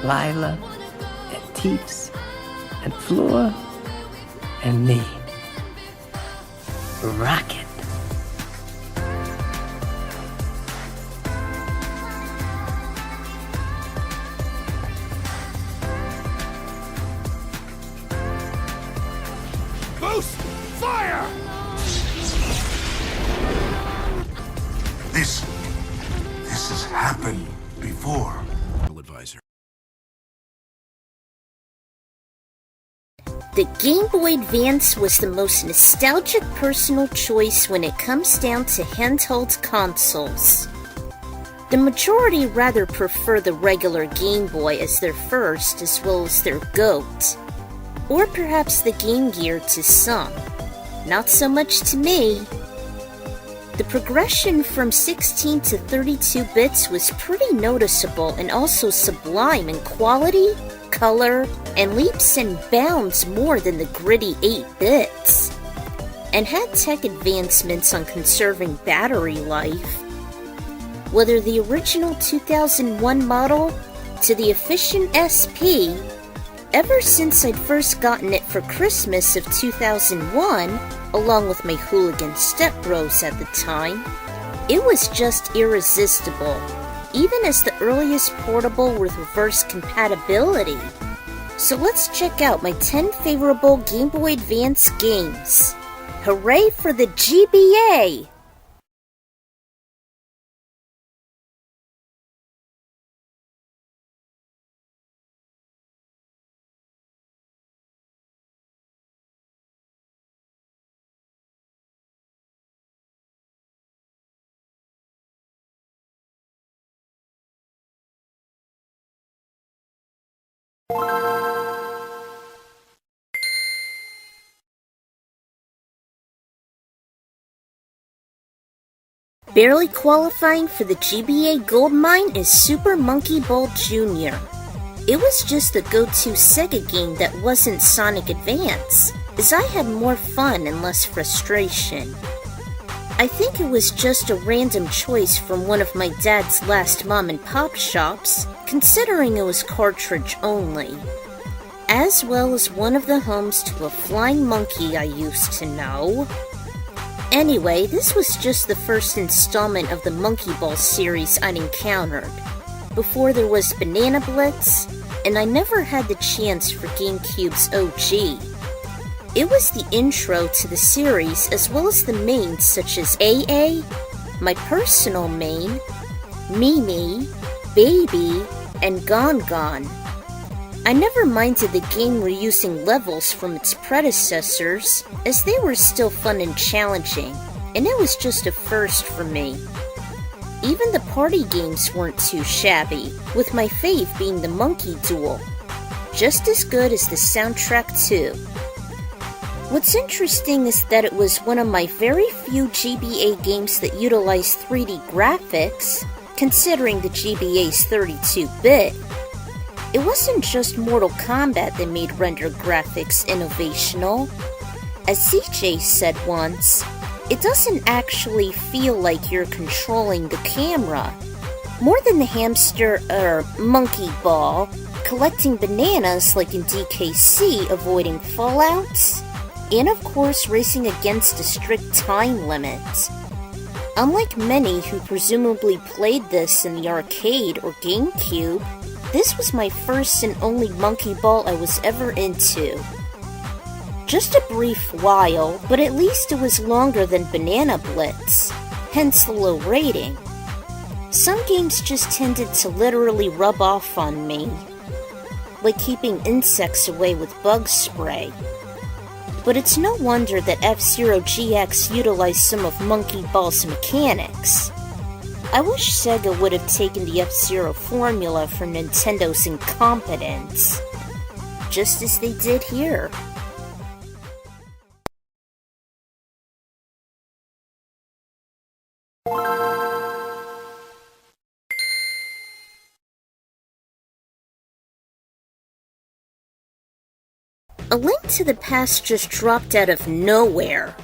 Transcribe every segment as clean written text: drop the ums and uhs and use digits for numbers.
Lila, and Teeps, and Flora, and me. Rocket. Boost! Fire! This has happened before. Advisor. The Game Boy Advance was the most nostalgic personal choice when it comes down to handheld consoles. The majority rather prefer the regular Game Boy as their first as well as their GOAT. Or perhaps the Game Gear to some. Not so much to me. The progression from 16 to 32 bits was pretty noticeable and also sublime in quality, color, and leaps and bounds more than the gritty 8 bits. And had tech advancements on conserving battery life. Whether the original 2001 model to the efficient SP, ever since I'd first gotten it for Christmas of 2001, along with my hooligan stepbros at the time, it was just irresistible, even as the earliest portable with reverse compatibility. So let's check out my 10 favorable Game Boy Advance games. Hooray for the GBA! Barely qualifying for the GBA Gold Mine is Super Monkey Ball Jr. It was just the go-to Sega game that wasn't Sonic Advance, as I had more fun and less frustration. I think it was just a random choice from one of my dad's last mom and pop shops, considering it was cartridge only, as well as one of the homes to a flying monkey I used to know. Anyway, this was just the first installment of the Monkey Ball series I'd encountered, before there was Banana Blitz, and I never had the chance for GameCube's OG. It was the intro to the series as well as the mains such as AA, my personal main, Mimi, Baby, and Gon Gon. I never minded the game reusing levels from its predecessors, as they were still fun and challenging, and it was just a first for me. Even the party games weren't too shabby, with my fave being the Monkey Duel. Just as good as the soundtrack too. What's interesting is that it was one of my very few GBA games that utilized 3D graphics, considering the GBA's 32-bit. It wasn't just Mortal Kombat that made render graphics innovational. As CJ said once, it doesn't actually feel like you're controlling the camera. More than the hamster or monkey ball, collecting bananas like in DKC, avoiding fallouts, and of course racing against a strict time limit. Unlike many who presumably played this in the arcade or GameCube, this was my first and only Monkey Ball I was ever into. Just a brief while, but at least it was longer than Banana Blitz, hence the low rating. Some games just tended to literally rub off on me, like keeping insects away with bug spray. But it's no wonder that F-Zero GX utilized some of Monkey Ball's mechanics. I wish Sega would have taken the F-Zero formula for Nintendo's incompetence, just as they did here. A Link to the Past just dropped out of nowhere.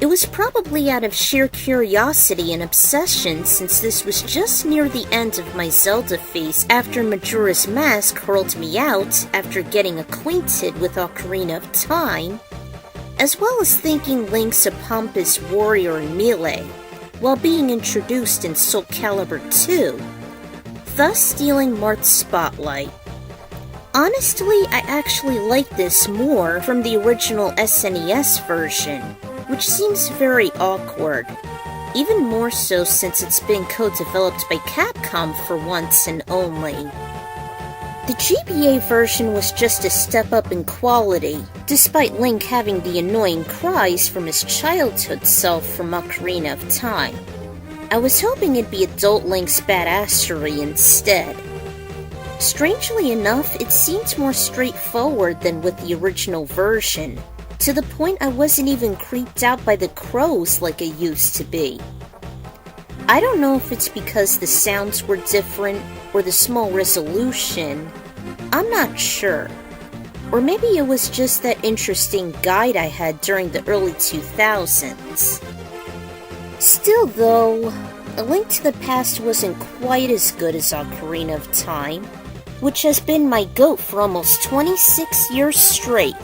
It was probably out of sheer curiosity and obsession, since this was just near the end of my Zelda phase after Majora's Mask hurled me out after getting acquainted with Ocarina of Time, as well as thinking Link's a pompous warrior in Melee, while being introduced in Soul Calibur 2, thus stealing Marth's spotlight. Honestly, I actually like this more from the original SNES version, which seems very awkward, even more so since it's been co-developed by Capcom for once and only. The GBA version was just a step up in quality, despite Link having the annoying cries from his childhood self from Ocarina of Time. I was hoping it'd be adult Link's badassery instead. Strangely enough, it seemed more straightforward than with the original version, to the point I wasn't even creeped out by the crows like I used to be. I don't know if it's because the sounds were different or the small resolution, I'm not sure. Or maybe it was just that interesting guide I had during the early 2000s. Still though, A Link to the Past wasn't quite as good as Ocarina of Time, which has been my GOAT for almost 26 years straight.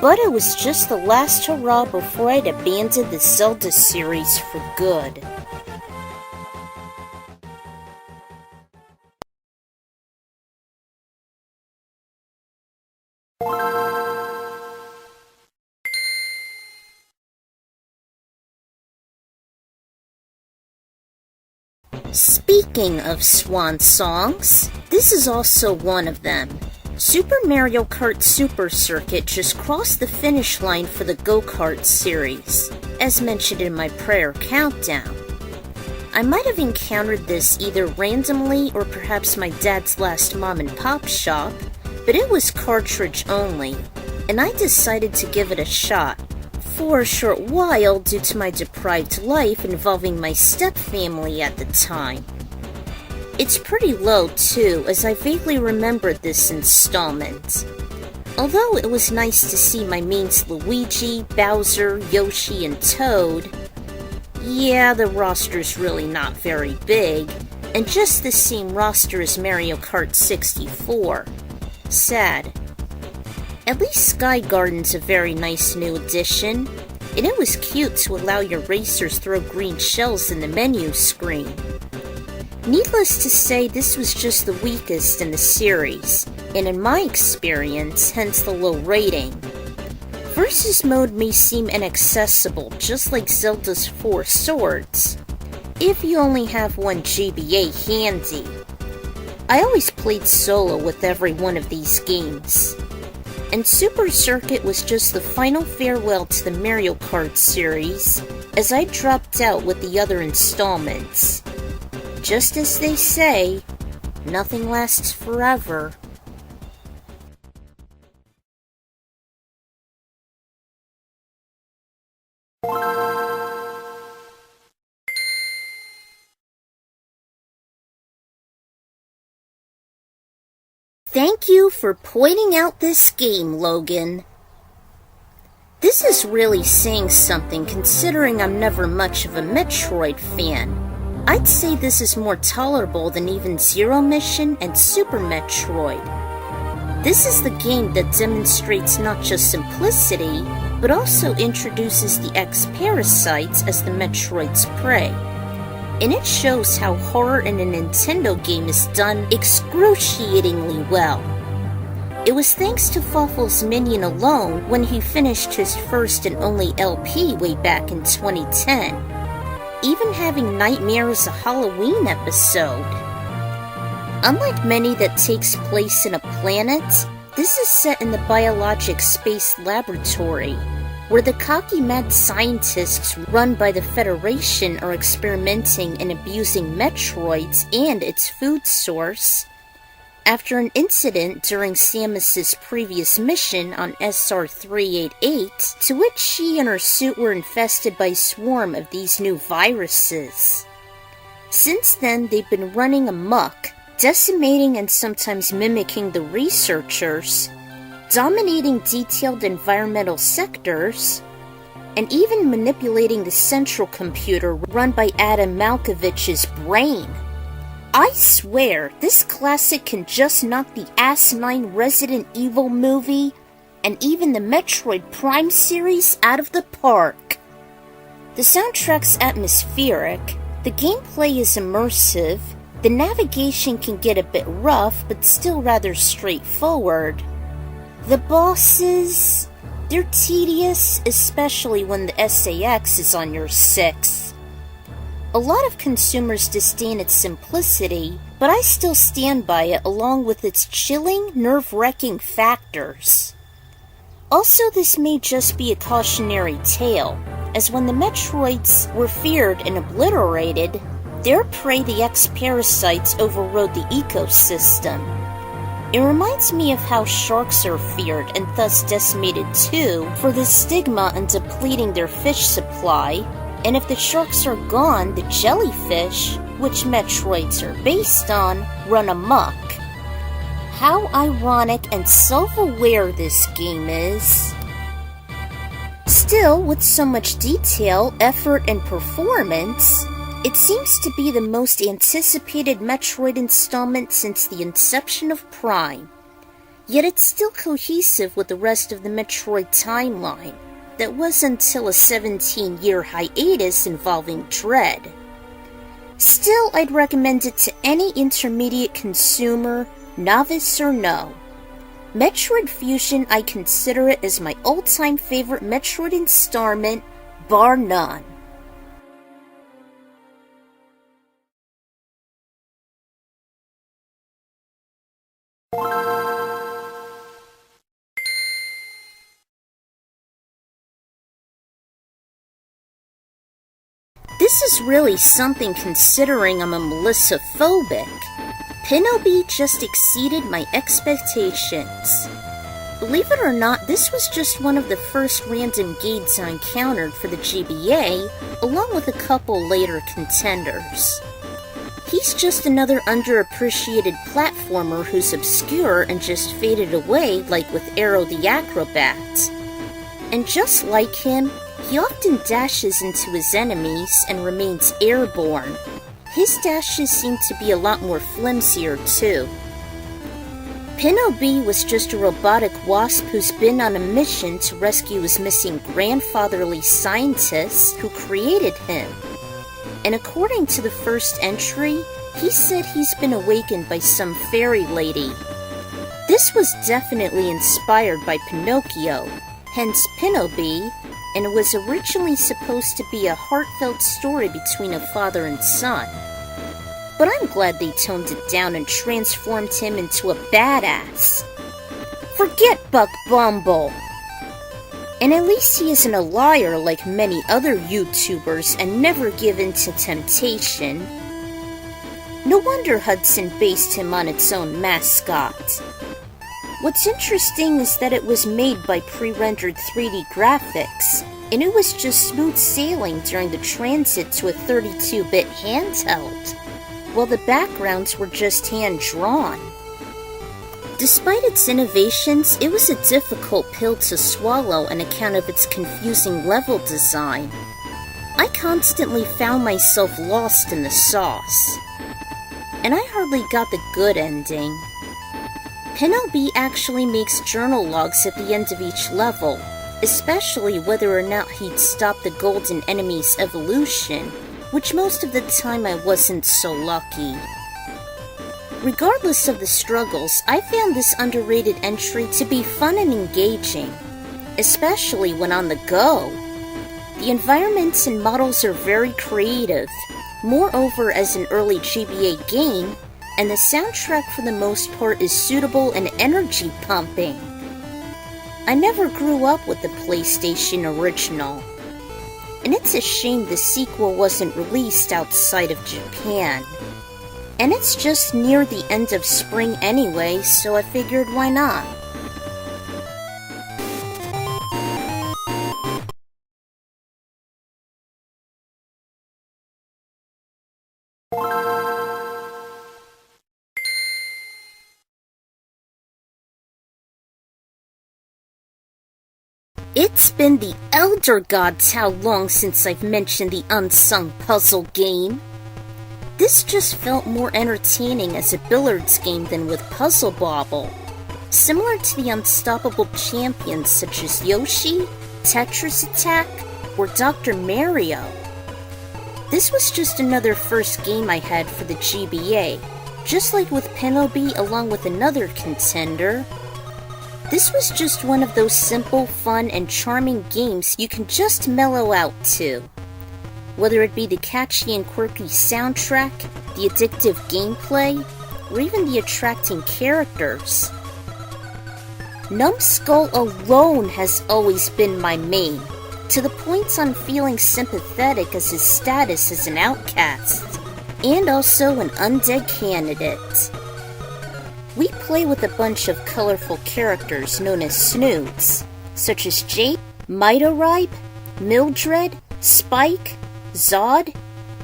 But it was just the last hurrah before I'd abandoned the Zelda series for good. Speaking of swan songs, this is also one of them. Super Mario Kart Super Circuit just crossed the finish line for the Go-Kart series, as mentioned in my prior countdown. I might have encountered this either randomly or perhaps my dad's last mom and pop shop, but it was cartridge only, and I decided to give it a shot, for a short while due to my deprived life involving my step-family at the time. It's pretty low too, as I vaguely remembered this installment. Although it was nice to see my mains Luigi, Bowser, Yoshi, and Toad, yeah, the roster's really not very big, and just the same roster as Mario Kart 64. Sad. At least Sky Garden's a very nice new addition, and it was cute to allow your racers throw green shells in the menu screen. Needless to say, this was just the weakest in the series, and in my experience, hence the low rating. Versus mode may seem inaccessible, just like Zelda's 4 Swords, if you only have one GBA handy. I always played solo with every one of these games, and Super Circuit was just the final farewell to the Mario Kart series, as I dropped out with the other installments. Just as they say, nothing lasts forever. Thank you for pointing out this game, Logan. This is really saying something considering I'm never much of a Metroid fan. I'd say this is more tolerable than even Zero Mission and Super Metroid. This is the game that demonstrates not just simplicity, but also introduces the X-Parasites as the Metroid's prey. And it shows how horror in a Nintendo game is done excruciatingly well. It was thanks to Fawful's Minion alone when he finished his first and only LP way back in 2010, even having Nightmare as a Halloween episode. Unlike many that takes place in a planet, this is set in the Biologic Space Laboratory, where the cocky mad scientists run by the Federation are experimenting and abusing Metroids and its food source, after an incident during Samus's previous mission on SR-388, to which she and her suit were infested by a swarm of these new viruses. Since then, they've been running amok, decimating and sometimes mimicking the researchers, dominating detailed environmental sectors, and even manipulating the central computer run by Adam Malkovich's brain. I swear, this classic can just knock the asinine Resident Evil movie and even the Metroid Prime series out of the park. The soundtrack's atmospheric, the gameplay is immersive, the navigation can get a bit rough but still rather straightforward. The bosses, they're tedious, especially when the SAX is on your 6. A lot of consumers disdain its simplicity, but I still stand by it along with its chilling, nerve-wracking factors. Also, this may just be a cautionary tale, as when the Metroids were feared and obliterated, their prey, the X-parasites, overrode the ecosystem. It reminds me of how sharks are feared and thus decimated too for the stigma and depleting their fish supply, and if the sharks are gone, the jellyfish, which Metroids are based on, run amok. How ironic and self-aware this game is. Still, with so much detail, effort, and performance, it seems to be the most anticipated Metroid installment since the inception of Prime. Yet it's still cohesive with the rest of the Metroid timeline. That was until a 17-year hiatus involving Dread. Still, I'd recommend it to any intermediate consumer, novice or no. Metroid Fusion, I consider it as my all-time favorite Metroid installment, bar none. This is really something considering I'm a Melissa-phobic. Pinobee just exceeded my expectations. Believe it or not, this was just one of the first random games I encountered for the GBA, along with a couple later contenders. He's just another underappreciated platformer who's obscure and just faded away like with Arrow the Acrobat. And just like him, he often dashes into his enemies and remains airborne. His dashes seem to be a lot more flimsier too. Pinobee was just a robotic wasp who's been on a mission to rescue his missing grandfatherly scientists who created him. And according to the first entry, he said he's been awakened by some fairy lady. This was definitely inspired by Pinocchio, hence Pinobee, and it was originally supposed to be a heartfelt story between a father and son. But I'm glad they toned it down and transformed him into a badass. Forget Buck Bumble! And at least he isn't a liar like many other YouTubers and never give in to temptation. No wonder Hudson based him on its own mascot. What's interesting is that it was made by pre-rendered 3D graphics, and it was just smooth sailing during the transit to a 32-bit handheld, while the backgrounds were just hand-drawn. Despite its innovations, it was a difficult pill to swallow on account of its confusing level design. I constantly found myself lost in the sauce, and I hardly got the good ending. Pinobee actually makes journal logs at the end of each level, especially whether or not he'd stopped the golden enemy's evolution, which most of the time I wasn't so lucky. Regardless of the struggles, I found this underrated entry to be fun and engaging, especially when on the go. The environments and models are very creative, moreover as an early GBA game, and the soundtrack for the most part is suitable and energy pumping. I never grew up with the PlayStation original, and it's a shame the sequel wasn't released outside of Japan. And it's just near the end of spring anyway, so I figured why not. It's been the elder gods how long since I've mentioned the unsung puzzle game. This just felt more entertaining as a billiards game than with Puzzle Bobble, similar to the unstoppable champions such as Yoshi, Tetris Attack, or Dr. Mario. This was just another first game I had for the GBA, just like with Pinobee along with another contender. This was just one of those simple, fun, and charming games you can just mellow out to. Whether it be the catchy and quirky soundtrack, the addictive gameplay, or even the attracting characters. Numbskull alone has always been my main, to the point I'm feeling sympathetic as his status as an outcast, and also an undead candidate. We play with a bunch of colorful characters known as Snoods, such as Jake, Mitaribe, Mildred, Spike, Zod,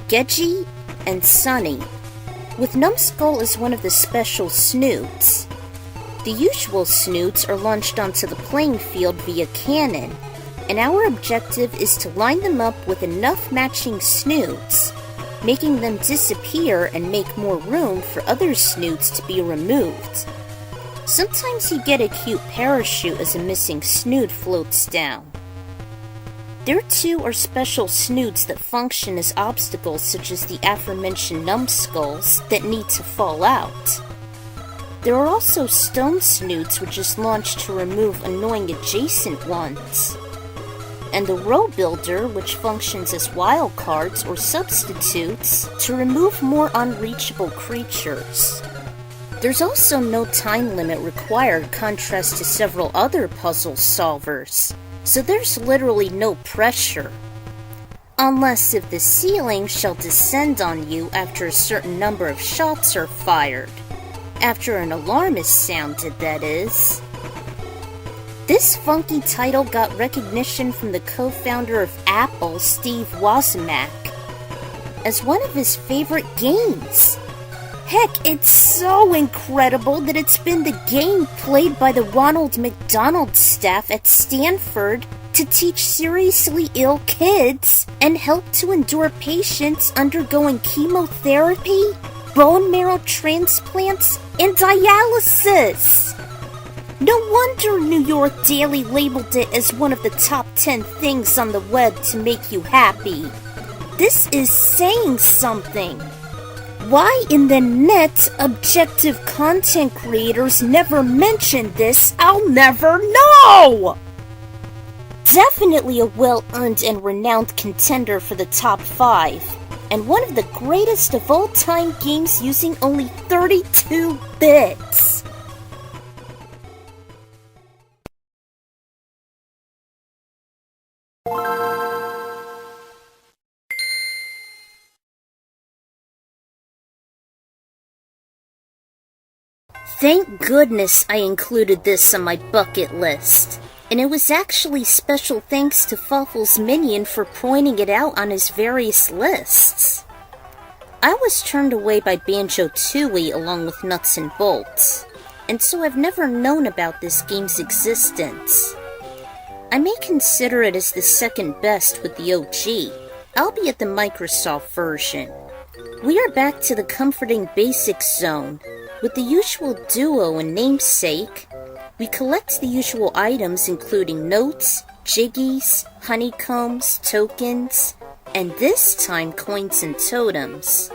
Gedgy, and Sunny, with Numbskull as one of the special Snoods. The usual Snoods are launched onto the playing field via cannon, and our objective is to line them up with enough matching Snoods, making them disappear and make more room for other Snoods to be removed. Sometimes you get a cute parachute as a missing Snood floats down. There too are special Snoods that function as obstacles such as the aforementioned Numbskulls that need to fall out. There are also stone Snoods which is launched to remove annoying adjacent ones. And the Row Builder, which functions as wildcards or substitutes to remove more unreachable creatures. There's also no time limit required, contrast to several other puzzle solvers, so there's literally no pressure. Unless if the ceiling shall descend on you after a certain number of shots are fired. After an alarm is sounded, that is. This funky title got recognition from the co-founder of Apple, Steve Wozniak, as one of his favorite games. Heck, it's so incredible that it's been the game played by the Ronald McDonald staff at Stanford to teach seriously ill kids and help to endure patients undergoing chemotherapy, bone marrow transplants, and dialysis. No wonder New York Daily labeled it as one of the top 10 things on the web to make you happy. This is saying something. Why in the net objective content creators never mentioned this, I'll never know! Definitely a well-earned and renowned contender for the top 5, and one of the greatest of all time games using only 32 bits. Thank goodness I included this on my bucket list, and it was actually special thanks to Fawful's Minion for pointing it out on his various lists. I was turned away by Banjo-Tooie along with Nuts and Bolts, and so I've never known about this game's existence. I may consider it as the second best with the OG, albeit the Microsoft version. We are back to the comforting basics zone, with the usual duo and namesake. We collect the usual items including notes, jiggies, honeycombs, tokens, and this time coins and totems.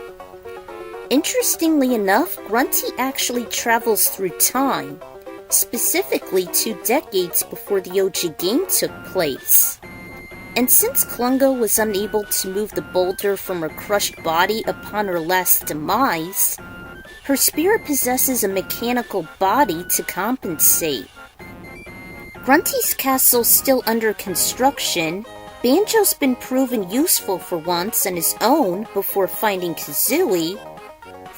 Interestingly enough, Grunty actually travels through time, specifically 2 decades before the OG game took place. And since Klungo was unable to move the boulder from her crushed body upon her last demise, her spirit possesses a mechanical body to compensate. Grunty's castle's still under construction. Banjo's been proven useful for once on his own before finding Kazooie,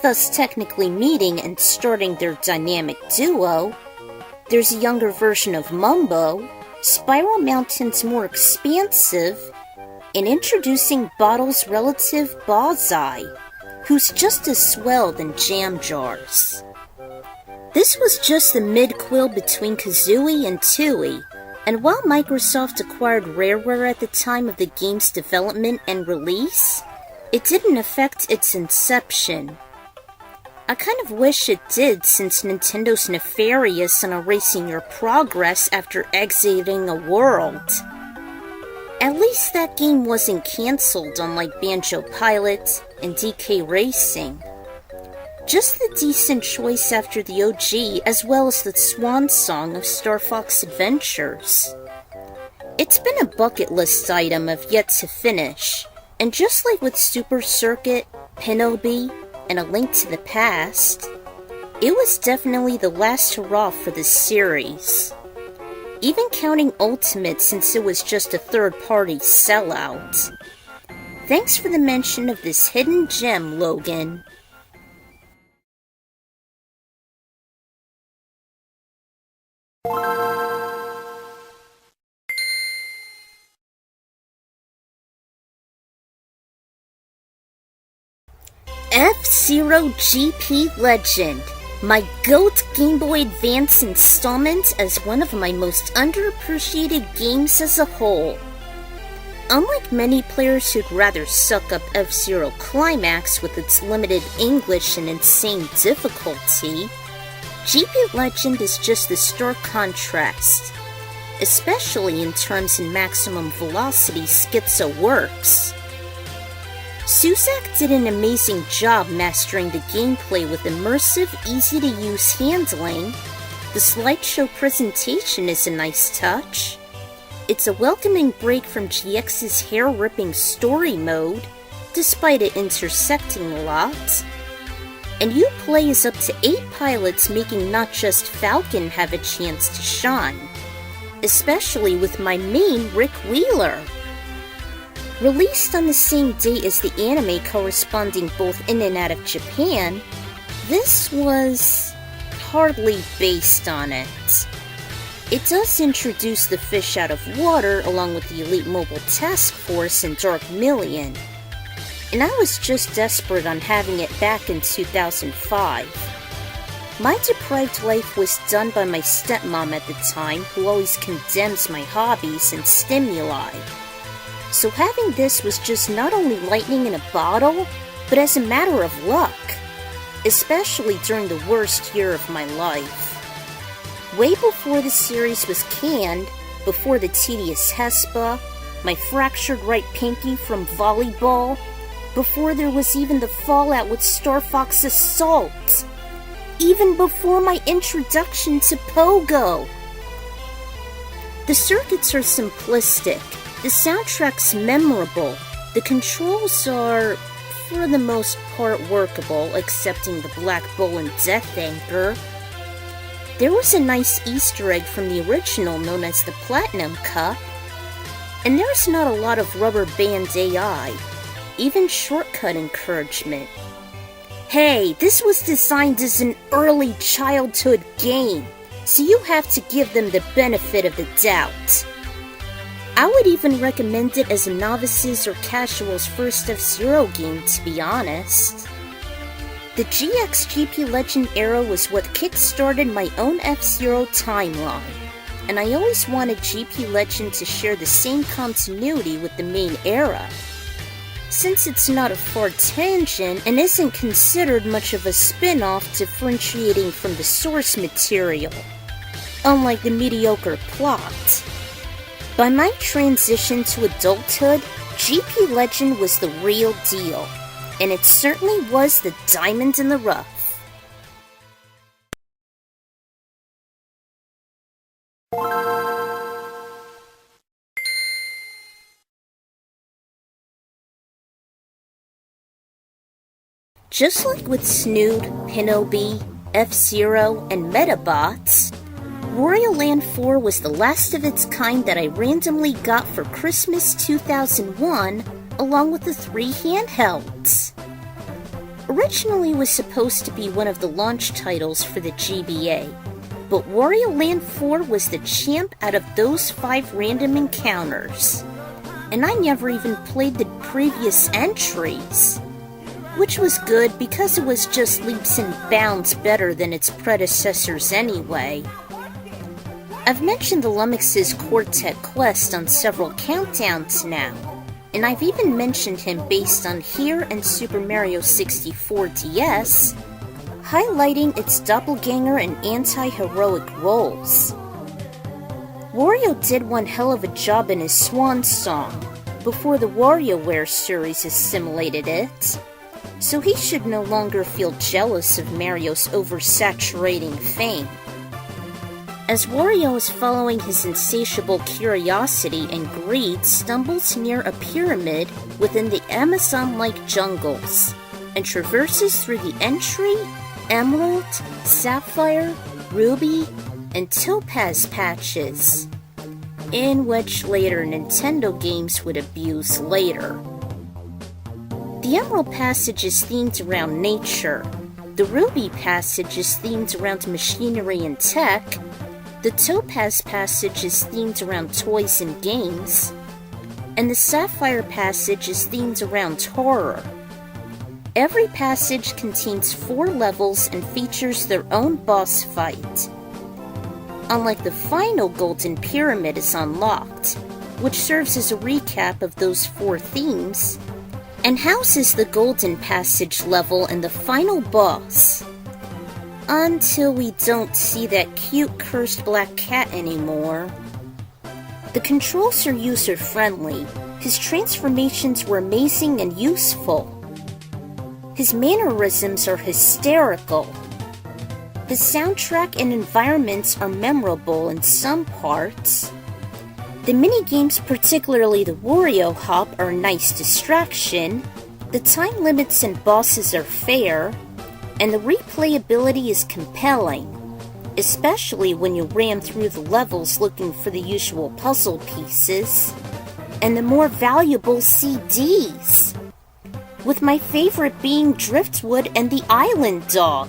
thus technically meeting and starting their dynamic duo. There's a younger version of Mumbo, Spiral Mountain's more expansive, and introducing Bottle's relative Bozai, who's just as swell than Jam Jars. This was just the mid-quill between Kazooie and Tooie, And while Microsoft acquired Rareware at the time of the game's development and release, it didn't affect its inception. I kind of wish it did, since Nintendo's nefarious on erasing your progress after exiting a world. At least that game wasn't cancelled, unlike Banjo-Pilot and DK Racing. Just the decent choice after the OG, as well as the swan song of Star Fox Adventures. It's been a bucket list item I've yet to finish, and just like with Super Circuit, Pinobee, and A Link to the Past, it was definitely the last hurrah for this series. Even counting Ultimate, since it was just a third-party sellout. Thanks for the mention of this hidden gem, Logan. F-Zero GP Legend, my GOAT Game Boy Advance installment as one of my most underappreciated games as a whole. Unlike many players who'd rather suck up F-Zero Climax with its limited English and insane difficulty, GP Legend is just a stark contrast, especially in terms in maximum velocity schizo works. Suzak did an amazing job mastering the gameplay with immersive, easy-to-use handling. The slideshow presentation is a nice touch. It's a welcoming break from GX's hair-ripping story mode, despite it intersecting a lot. And you play as up to 8 pilots, making not just Falcon have a chance to shine, especially with my main Rick Wheeler. Released on the same date as the anime corresponding both in and out of Japan, this was hardly based on it. It does introduce the fish out of water along with the Elite Mobile Task Force and Dark Million, and I was just desperate on having it back in 2005. My deprived life was done by my stepmom at the time, who always condemns my hobbies and stimuli. So having this was just not only lightning in a bottle, but as a matter of luck, especially during the worst year of my life. Way before the series was canned, before the tedious Hespa, my fractured right pinky from volleyball, before there was even the fallout with Star Fox Assault, even before my introduction to Pogo. The circuits are simplistic. The soundtrack's memorable, the controls are, for the most part, workable, excepting the Black Bull and Death Anchor. There was a nice Easter egg from the original known as the Platinum Cup, and there's not a lot of rubber band AI, even shortcut encouragement. Hey, this was designed as an early childhood game, so you have to give them the benefit of the doubt. I would even recommend it as a novice's or casual's first F-Zero game, to be honest. The GX GP Legend era was what kick-started my own F-Zero timeline, and I always wanted GP Legend to share the same continuity with the main era. Since it's not a far tangent and isn't considered much of a spin-off differentiating from the source material, unlike the mediocre plot. By my transition to adulthood, GP Legend was the real deal, and it certainly was the diamond in the rough. Just like with Snood, Pinobee, F-Zero, and Metabots, Wario Land 4 was the last of its kind that I randomly got for Christmas 2001, along with the 3 handhelds. Originally it was supposed to be one of the launch titles for the GBA, but Wario Land 4 was the champ out of those 5 random encounters, and I never even played the previous entries, which was good because it was just leaps and bounds better than its predecessors anyway. I've mentioned the Lummox's Quartet Quest on several countdowns now, and I've even mentioned him based on Here and Super Mario 64 DS, highlighting its doppelganger and anti-heroic roles. Wario did one hell of a job in his swan song, before the WarioWare series assimilated it, so he should no longer feel jealous of Mario's oversaturating fame. As Wario is following his insatiable curiosity and greed stumbles near a pyramid within the Amazon-like jungles, and traverses through the entry, emerald, sapphire, ruby, and topaz patches, in which later Nintendo games would abuse later. The Emerald passage is themed around nature, the Ruby passage is themed around machinery and tech, the Topaz passage is themed around toys and games, and the Sapphire passage is themed around horror. Every passage contains 4 levels and features their own boss fight. Unlike the final Golden Pyramid is unlocked, which serves as a recap of those 4 themes, and houses the Golden Passage level and the final boss. Until we don't see that cute cursed black cat anymore. The controls are user-friendly, his transformations were amazing and useful. His mannerisms are hysterical. The soundtrack and environments are memorable in some parts. The minigames, particularly the Wario Hop, are a nice distraction. The time limits and bosses are fair, and the replayability is compelling, especially when you ram through the levels looking for the usual puzzle pieces, and the more valuable CDs, with my favorite being Driftwood and the Island Dog.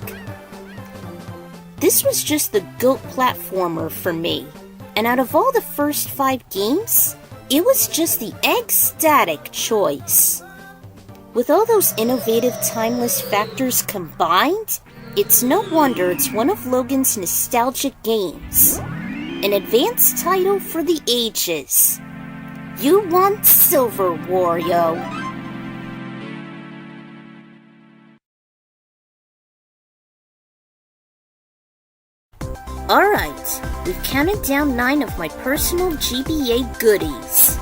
This was just the GOAT platformer for me, and out of all the first 5 games, it was just the ecstatic choice. With all those innovative, timeless factors combined, it's no wonder it's one of Logan's nostalgic games. An advanced title for the ages. You want silver, Wario. Alright, we've counted down 9 of my personal GBA goodies.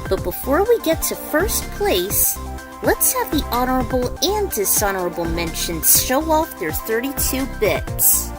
But before we get to first place, let's have the honorable and dishonorable mentions show off their 32 bits.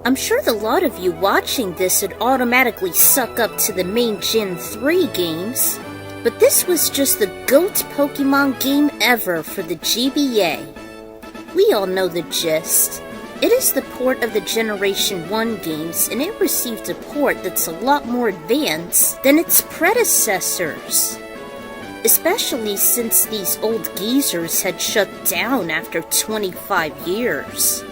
I'm sure the lot of you watching this would automatically suck up to the main Gen 3 games, but this was just the GOAT Pokemon game ever for the GBA. We all know the gist. It is the port of the Generation 1 games, and it received a port that's a lot more advanced than its predecessors. especially since these old geezers had shut down after 25 years.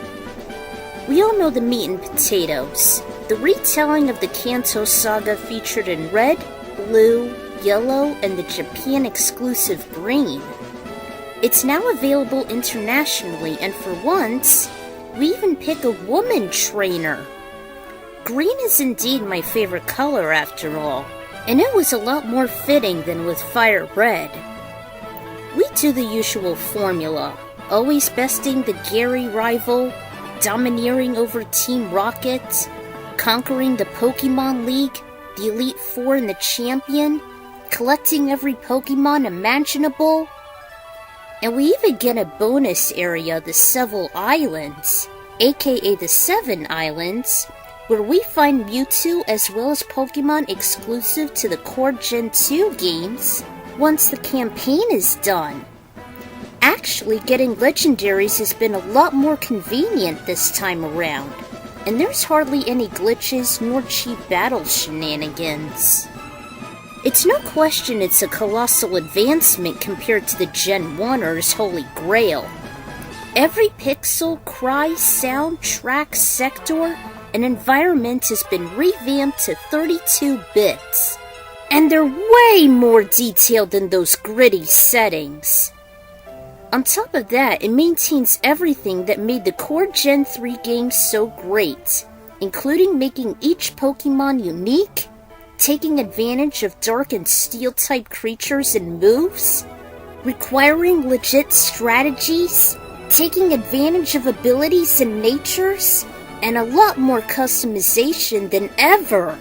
We all know the meat and potatoes, the retelling of the Kanto saga featured in red, blue, yellow, and the Japan-exclusive green. It's now available internationally, and for once, we even pick a woman trainer. Green is indeed my favorite color after all, and it was a lot more fitting than with Fire Red. We do the usual formula, always besting the Gary rival, domineering over Team Rocket, conquering the Pokémon League, the Elite Four and the Champion, collecting every Pokémon imaginable. And we even get a bonus area, the Seville Islands, aka the 7 Islands, where we find Mewtwo as well as Pokémon exclusive to the core Gen 2 games once the campaign is done. Actually, getting legendaries has been a lot more convenient this time around, and there's hardly any glitches nor cheap battle shenanigans. It's no question it's a colossal advancement compared to the Gen 1'er's Holy Grail. Every pixel, cry, sound, track, sector, and environment has been revamped to 32 bits. And they're way more detailed than those gritty settings. On top of that, it maintains everything that made the core Gen 3 games so great, including making each Pokémon unique, taking advantage of dark and steel-type creatures and moves, requiring legit strategies, taking advantage of abilities and natures, and a lot more customization than ever.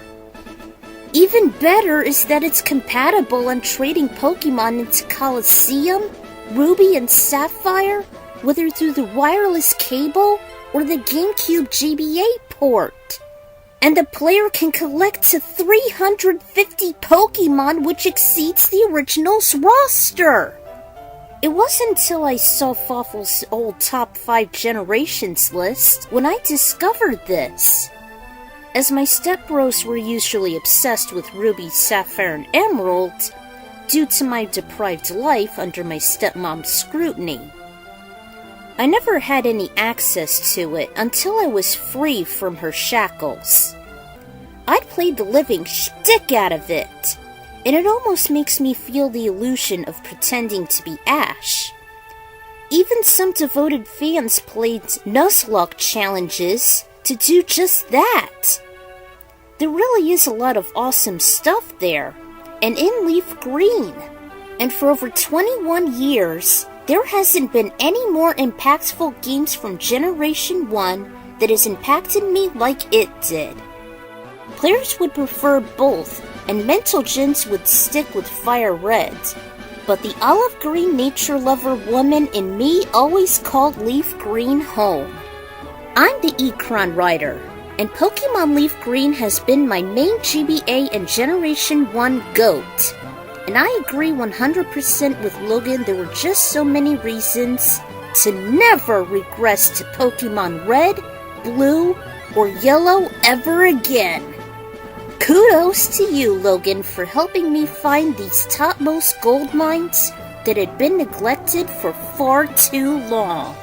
Even better is that it's compatible on trading Pokémon into Colosseum, Ruby and Sapphire, whether through the wireless cable or the GameCube GBA port. And the player can collect to 350 Pokémon, which exceeds the original's roster. It wasn't until I saw Fawful's old top 5 generations list when I discovered this. As my stepbros were usually obsessed with Ruby, Sapphire, and Emerald, due to my deprived life under my stepmom's scrutiny. I never had any access to it until I was free from her shackles. I'd played the living shtick out of it, and it almost makes me feel the illusion of pretending to be Ash. Even some devoted fans played Nuzlocke challenges to do just that. There really is a lot of awesome stuff there, and in Leaf Green. And for over 21 years, there hasn't been any more impactful games from Generation 1 that has impacted me like it did. Players would prefer both, and mental gens would stick with Fire Red, but the olive green nature lover woman in me always called Leaf Green home. I'm the Ekron Rider, and Pokemon Leaf Green has been my main GBA and Generation 1 GOAT. And I agree 100% with Logan, there were just so many reasons to never regress to Pokemon Red, Blue, or Yellow ever again. Kudos to you, Logan, for helping me find these topmost gold mines that had been neglected for far too long.